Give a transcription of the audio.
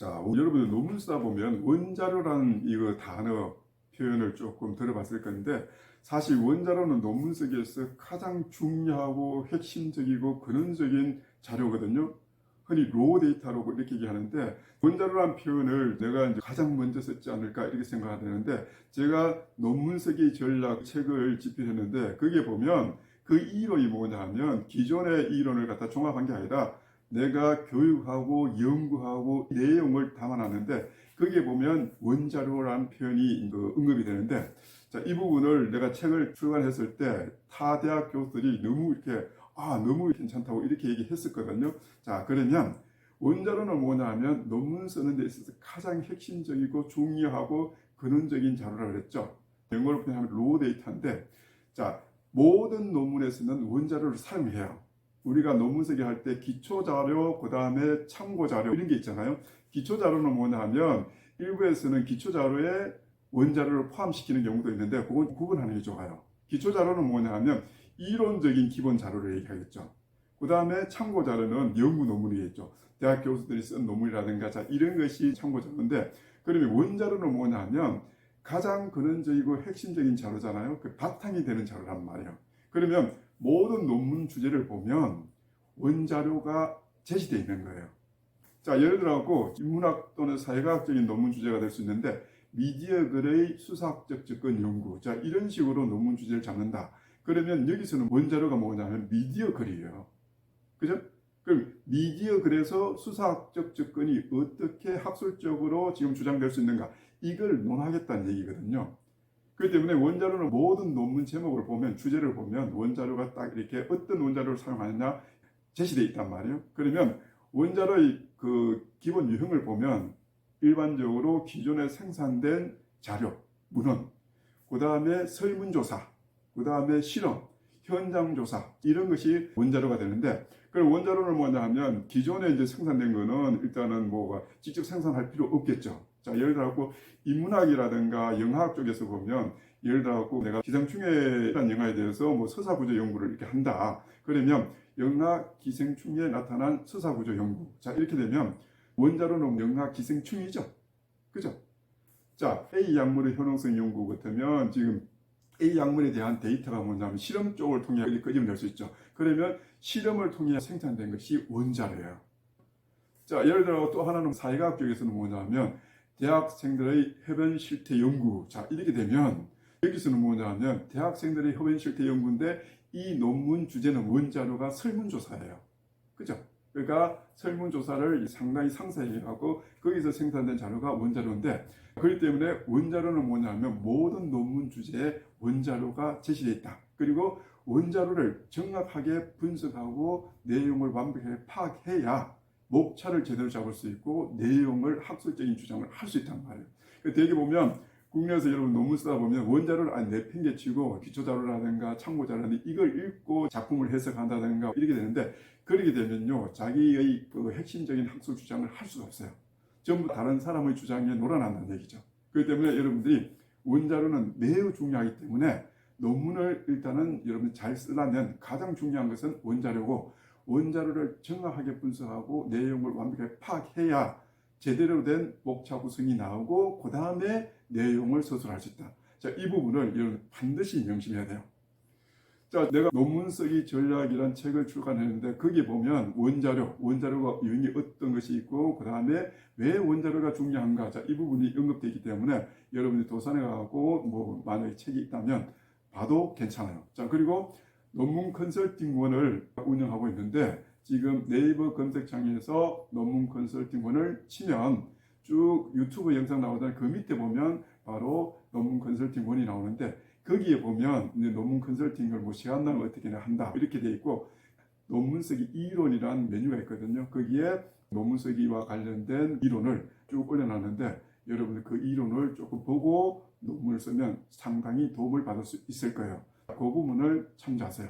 자, 여러분들 논문 쓰다 보면 원자료라는 이거 단어 표현을 조금 들어봤을 건데, 사실 원자료는 논문 쓰기에서 가장 중요하고 핵심적이고 근원적인 자료거든요. 흔히 로우 데이터라고 이렇게 얘기하는데, 원자료라는 표현을 내가 이제 가장 먼저 썼지 않을까 이렇게 생각하는데, 제가 논문 쓰기 전략 책을 집필했는데, 거기에 보면 그 이론이 뭐냐 하면 기존의 이론을 갖다 종합한 게 아니라 내가 교육하고 연구하고 내용을 담아놨는데, 거기에 보면 원자료라는 표현이 언급이 되는데, 자, 이 부분을 내가 책을 출간했을 때 타 대학 교수들이 너무 이렇게 너무 괜찮다고 이렇게 얘기했었거든요. 자, 그러면 원자료는 뭐냐 하면 논문 쓰는 데 있어서 가장 핵심적이고 중요하고 근원적인 자료라고 그랬죠. 영어로 표현하면 로우 데이터인데, 자, 모든 논문에서는 원자료를 사용해요. 우리가 논문 쓰기 할 때 기초 자료, 그 다음에 참고 자료 이런 게 있잖아요. 기초 자료는 뭐냐 하면 일부에서는 기초 자료에 원자료를 포함시키는 경우도 있는데, 그건 구분하는 게 좋아요. 기초 자료는 뭐냐 하면 이론적인 기본 자료를 얘기하겠죠. 그 다음에 참고 자료는 연구 논문이겠죠. 대학 교수들이 쓴 논문이라든가 자, 이런 것이 참고 자료인데, 그러면 원자료는 뭐냐 하면 가장 근원적이고 핵심적인 자료잖아요. 그 바탕이 되는 자료란 말이에요. 그러면 모든 논문 주제를 보면 원자료가 제시되어 있는 거예요. 자, 예를 들어서 인문학 또는 사회과학적인 논문 주제가 될 수 있는데, 미디어글의 수사학적 접근 연구, 자, 이런 식으로 논문 주제를 잡는다. 그러면 여기서는 원자료가 뭐냐면 미디어글이에요. 그죠? 그럼 미디어글에서 수사학적 접근이 어떻게 학술적으로 지금 주장될 수 있는가, 이걸 논하겠다는 얘기거든요. 그렇기 때문에 원자료는 모든 논문 제목을 보면, 주제를 보면 원자료가 딱 이렇게 어떤 원자료를 사용하느냐 제시되어 있단 말이에요. 그러면 원자료의 그 기본 유형을 보면 일반적으로 기존에 생산된 자료, 문헌, 그 다음에 설문조사, 그 다음에 실험, 현장조사, 이런 것이 원자료가 되는데, 그럼 원자료는 뭐냐 하면 기존에 이제 생산된 거는 일단은 뭐 직접 생산할 필요 없겠죠. 자, 예를 들어 인문학이라든가 영화학 쪽에서 보면, 예를 들어 내가 기생충해라는 영화에 대해서 뭐 서사구조 연구를 이렇게 한다. 그러면 영화 기생충에 나타난 서사구조 연구. 자, 이렇게 되면 원자료는 영화 기생충이죠. 그죠? 자, A 약물의 효능성 연구 같으면 지금 A 약물에 대한 데이터가 뭐냐면 실험 쪽을 통해 끄집어낼 수 있죠. 그러면 실험을 통해 생산된 것이 원자료예요. 자, 예를 들어 또 하나는 사회과학 쪽에서는 뭐냐면 대학생들의 흡연 실태 연구. 자, 이렇게 되면 여기서는 뭐냐면 대학생들의 흡연 실태 연구인데, 이 논문 주제는 원자료가 설문조사예요. 그죠? 그러니까 설문조사를 상당히 상세히 하고 거기서 생산된 자료가 원자료인데, 그렇기 때문에 원자료는 뭐냐면 모든 논문 주제에 원자료가 제시되어 있다. 그리고 원자료를 정확하게 분석하고 내용을 완벽하게 파악해야 목차를 제대로 잡을 수 있고 내용을 학술적인 주장을 할 수 있단 말이에요. 되게 보면 국내에서 여러분 논문 쓰다 보면 원자료를 내팽개치고 기초자료라든가 참고자료라든가 이걸 읽고 작품을 해석한다든가 이렇게 되는데, 그렇게 되면요 자기의 그 핵심적인 학술 주장을 할 수가 없어요. 전부 다른 사람의 주장에 놀아난다는 얘기죠. 그렇기 때문에 여러분들이 원자료는 매우 중요하기 때문에 논문을 일단은 여러분 잘 쓰려면 가장 중요한 것은 원자료고, 원자료를 정확하게 분석하고 내용을 완벽하게 파악해야 제대로 된 목차 구성이 나오고 그 다음에 내용을 서술할 수 있다. 자, 이 부분을 여러분 반드시 명심해야 돼요. 자, 내가 논문 쓰기 전략이란 책을 출간했는데 거기에 보면 원자료가 유형이 어떤 것이 있고 그 다음에 왜 원자료가 중요한가, 자, 이 부분이 언급되어 있기 때문에 여러분이 도산에 가고 뭐 만약에 책이 있다면 봐도 괜찮아요. 자, 그리고 논문 컨설팅원을 운영하고 있는데, 지금 네이버 검색창에서 논문 컨설팅원을 치면 쭉 유튜브 영상 나오던 그 밑에 보면 바로 논문 컨설팅원이 나오는데, 거기에 보면 논문 컨설팅을 뭐 시간 나면 어떻게 한다 이렇게 되어 있고, 논문 쓰기 이론이라는 메뉴가 있거든요. 거기에 논문 쓰기와 관련된 이론을 쭉 올려놨는데, 여러분들 그 이론을 조금 보고 논문을 쓰면 상당히 도움을 받을 수 있을 거예요. 그 부분을 참조하세요.